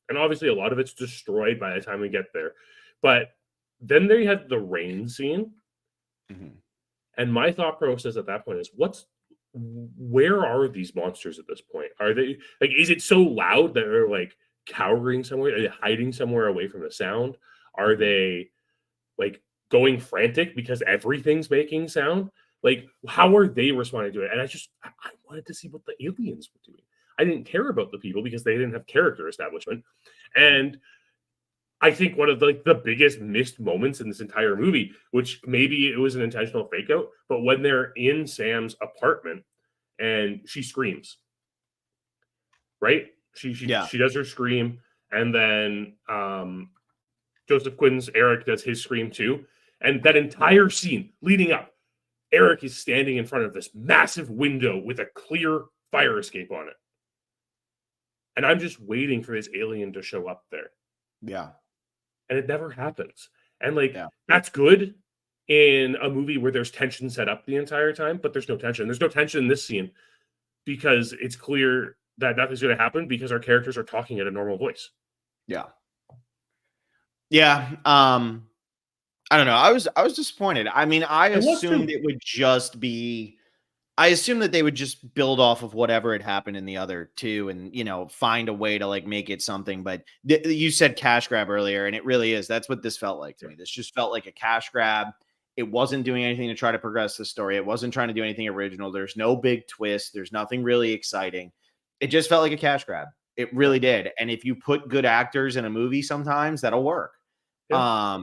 And obviously a lot of it's destroyed by the time we get there. But then they had the rain scene. And my thought process at that point is, where are these monsters at this point? Are they, like, is it so loud that they're, like, cowering somewhere? Are they hiding somewhere away from the sound? Are they, like, going frantic because everything's making sound? Like, how are they responding to it? And I wanted to see what the aliens were doing. I didn't care about the people because they didn't have character establishment. And I think one of the biggest missed moments in this entire movie, which maybe it was an intentional fake out, but when they're in Sam's apartment and she screams, right? Yeah. She does her scream, and then Joseph Quinn's Eric does his scream too. And that entire scene leading up, Eric is standing in front of this massive window with a clear fire escape on it. And I'm just waiting for this alien to show up there. Yeah. And it never happens. And like, Yeah. that's good in a movie where there's tension set up the entire time, but there's no tension. There's no tension in this scene because it's clear that nothing's going to happen because our characters are talking at a normal voice. Yeah. Yeah. I don't know. I was disappointed. I mean, I assumed it would just be. I assumed that they would just build off of whatever had happened in the other two, and find a way to like make it something. But you said cash grab earlier, and it really is. That's what this felt like to me. This just felt like a cash grab. It wasn't doing anything to try to progress the story. It wasn't trying to do anything original. There's no big twist. There's nothing really exciting. It just felt like a cash grab. It really did. And if you put good actors in a movie, sometimes that'll work. Yeah.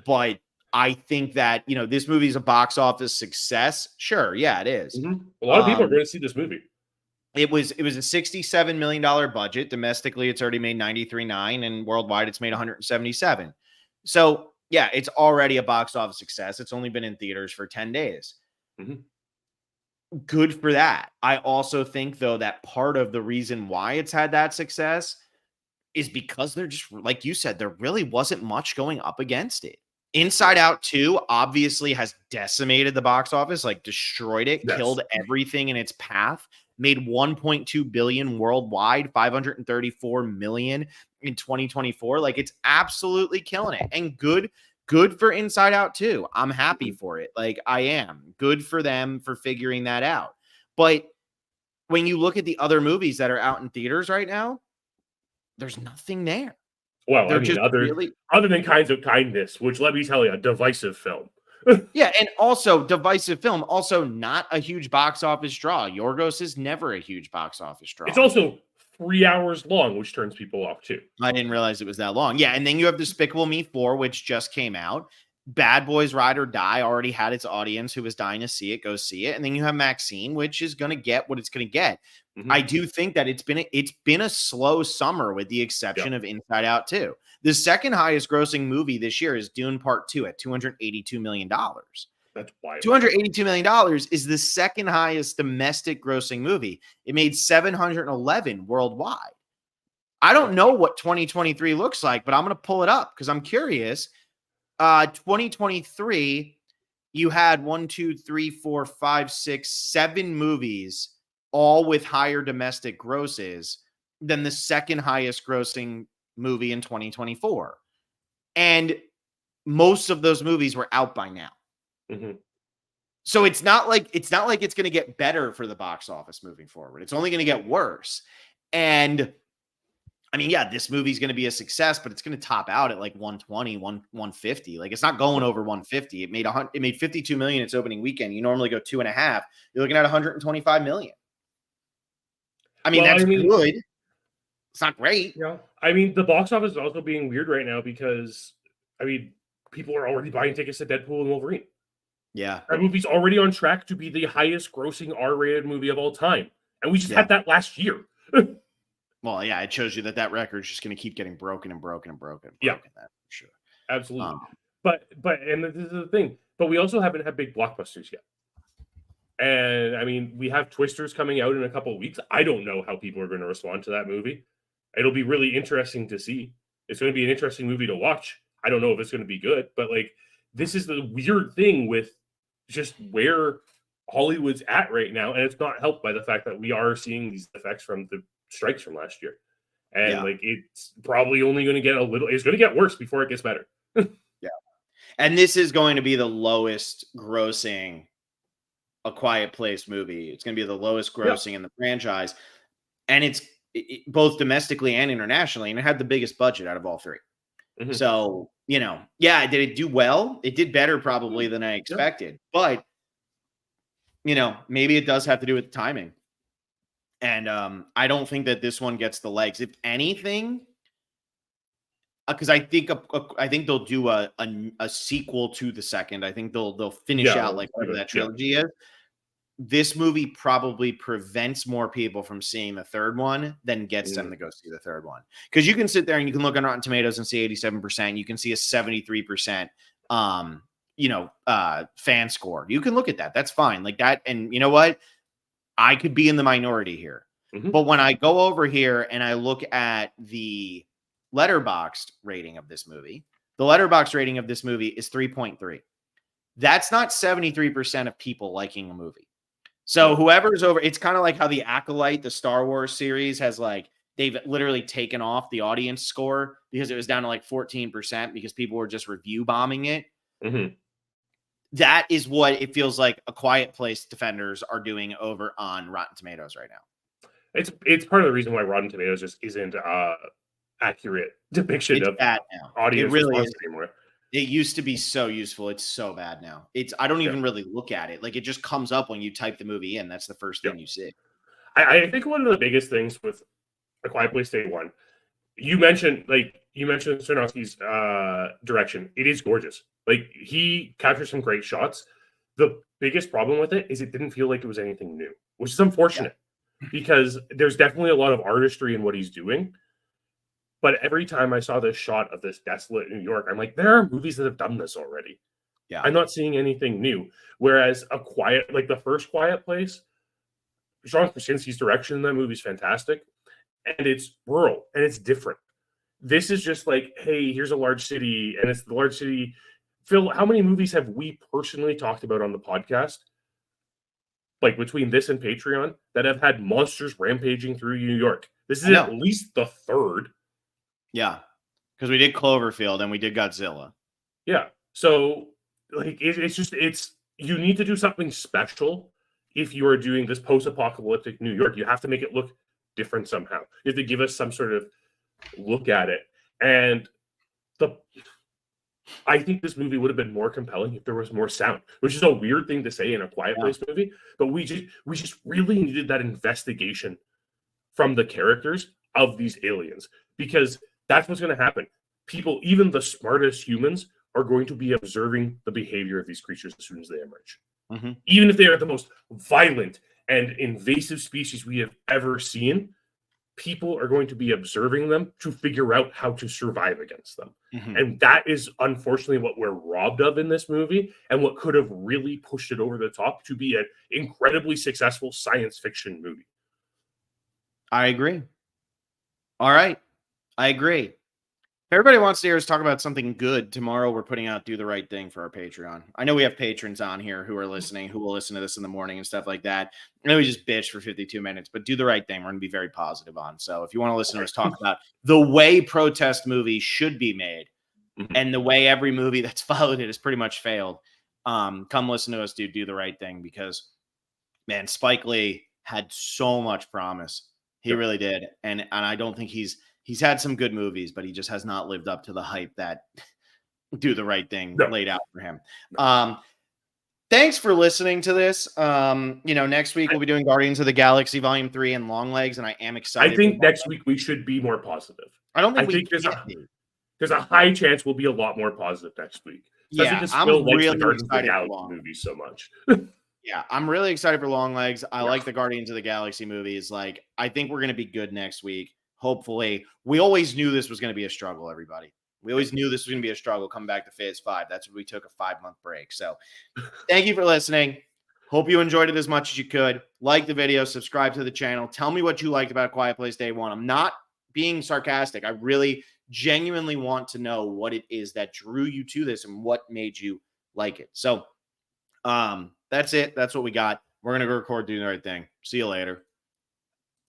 But I think that, this movie is a box office success. Sure. Yeah, it is. Mm-hmm. A lot of people are going to see this movie. It was a $67 million budget. Domestically, it's already made 93.9, and worldwide it's made 177. So yeah, it's already a box office success. It's only been in theaters for 10 days. Mm-hmm. Good for that. I also think, though, that part of the reason why it's had that success is because they're just, like you said, there really wasn't much going up against it. Inside Out 2 obviously has decimated the box office, like destroyed it, killed everything in its path, made 1.2 billion worldwide, 534 million in 2024. Like, it's absolutely killing it. And good for Inside Out 2. I'm happy for it. Like, I am. Good for them for figuring that out. But when you look at the other movies that are out in theaters right now, there's nothing there. Well, I mean, other than Kinds of Kindness, which, let me tell you, a divisive film. Yeah, and also divisive film, also not a huge box office draw. Yorgos is never a huge box office draw. It's also 3 hours long, which turns people off too. I didn't realize it was that long. Yeah, and then you have Despicable Me 4, which just came out. Bad Boys Ride or Die already had its audience who was dying to see it, go see it. And then you have Maxine, which is going to get what it's going to get. Mm-hmm. I do think that it's been a slow summer with the exception of Inside Out 2. The second highest grossing movie this year is Dune Part 2 at $282 million. That's wild. $282 million is the second highest domestic grossing movie. It made 711 worldwide. I don't know what 2023 looks like, but I'm going to pull it up because I'm curious. 2023, you had 7 movies, all with higher domestic grosses than the second highest grossing movie in 2024. And most of those movies were out by now. Mm-hmm. So it's not like it's going to get better for the box office moving forward. It's only going to get worse. And I mean, yeah, this movie's going to be a success, but it's going to top out at like 120, 150. Like, it's not going over 150. It made 52 million its opening weekend. You normally go 2.5. You're looking at 125 million. I mean, that's good. It's not great. Yeah. I mean, the box office is also being weird right now because, I mean, people are already buying tickets to Deadpool and Wolverine. Yeah. That movie's already on track to be the highest grossing R-rated movie of all time. And we just had that last year. Well, yeah, it shows you that record is just going to keep getting broken and broken and broken. Yeah, that for sure. Absolutely. But and this is the thing. But we also haven't had big blockbusters yet. And I mean, we have Twisters coming out in a couple of weeks. I don't know how people are going to respond to that movie. It'll be really interesting to see. It's going to be an interesting movie to watch. I don't know if it's going to be good, but like, this is the weird thing with just where Hollywood's at right now, and it's not helped by the fact that we are seeing these effects from the strikes from last year. And like, it's probably only going to get it's going to get worse before it gets better. Yeah. And this is going to be the lowest grossing A Quiet Place movie. It's going to be the lowest grossing in the franchise. And it's both domestically and internationally. And it had the biggest budget out of all three. Mm-hmm. So, did it do well? It did better probably than I expected. But, maybe it does have to do with the timing. And I don't think that this one gets the legs. If anything, because I think I think they'll do a sequel to the second. I think they'll finish out like whatever that trilogy is. This movie probably prevents more people from seeing the third one than gets them to go see the third one. Because you can sit there and you can look on Rotten Tomatoes and see 87%. You can see a 73%, fan score. You can look at that. That's fine. Like that. And you know what? I could be in the minority here. But when I go over here and I look at the Letterboxd rating of this movie, the Letterboxd rating of this movie is 3.3. That's not 73% of people liking a movie. So whoever's over, it's kind of like how the Acolyte, the Star Wars series, has like, they've literally taken off the audience score because it was down to like 14% because people were just review bombing it. That is what it feels like A Quiet Place defenders are doing over on Rotten Tomatoes right now. It's part of the reason why Rotten Tomatoes just isn't accurate depiction of audience response anymore. It used to be so useful. It's so bad now. I don't even really look at it. Like it just comes up when you type the movie in. That's the first thing you see. I think one of the biggest things with A Quiet Place Day 1, you mentioned Aronofsky's direction. It is gorgeous. Like he captures some great shots. The biggest problem with it is it didn't feel like it was anything new, which is unfortunate because there's definitely a lot of artistry in what he's doing. But every time I saw this shot of this desolate New York, I'm like, there are movies that have done this already. Yeah. I'm not seeing anything new. Whereas the first Quiet Place, John Krasinski's direction in that movie is fantastic. And it's rural and it's different. This is just like, hey, here's a large city and it's the large city. Phil, how many movies have we personally talked about on the podcast? Like between this and Patreon that have had monsters rampaging through New York. This is at least the third. Yeah, because we did Cloverfield and we did Godzilla. Yeah, so like it's you need to do something special if you are doing this post-apocalyptic New York. You have to make it look different somehow. You have to give us some sort of look at it. And I think this movie would have been more compelling if there was more sound, which is a weird thing to say in a Quiet Place movie. But we just really needed that investigation from the characters of these aliens because that's what's going to happen. People, even the smartest humans, are going to be observing the behavior of these creatures as soon as they emerge. Even if they are the most violent and invasive species we have ever seen, people are going to be observing them to figure out how to survive against them. And that is unfortunately what we're robbed of in this movie and what could have really pushed it over the top to be an incredibly successful science fiction movie. I agree. All right. I agree. If everybody wants to hear us talk about something good, tomorrow we're putting out Do the Right Thing for our Patreon. I know we have patrons on here who are listening, who will listen to this in the morning and stuff like that. I know we just bitch for 52 minutes, but Do the Right Thing, we're going to be very positive on. So if you want to listen to us talk about the way protest movies should be made and the way every movie that's followed it has pretty much failed, come listen to us do the Right Thing because, man, Spike Lee had so much promise. He really did. And I don't think he's had some good movies, but he just has not lived up to the hype that Do the Right Thing laid out for him. Thanks for listening to this. Next week we'll be doing Guardians of the Galaxy Volume 3 and Longlegs, and I am excited. I think next week we should be more positive. I don't think there's a high chance we'll be a lot more positive next week. I'm really excited for movies so much. Yeah, I'm really excited for Longlegs. I like the Guardians of the Galaxy movies. Like, I think we're going to be good next week. Hopefully. We always knew this was going to be a struggle, everybody. We always knew this was going to be a struggle coming back to Phase 5. That's when we took a 5-month break. So thank you for listening. Hope you enjoyed it as much as you could. Like the video, subscribe to the channel. Tell me what you liked about Quiet Place Day 1. I'm not being sarcastic. I really genuinely want to know what it is that drew you to this and what made you like it. So that's it. That's what we got. We're going to go record Do the Right Thing. See you later.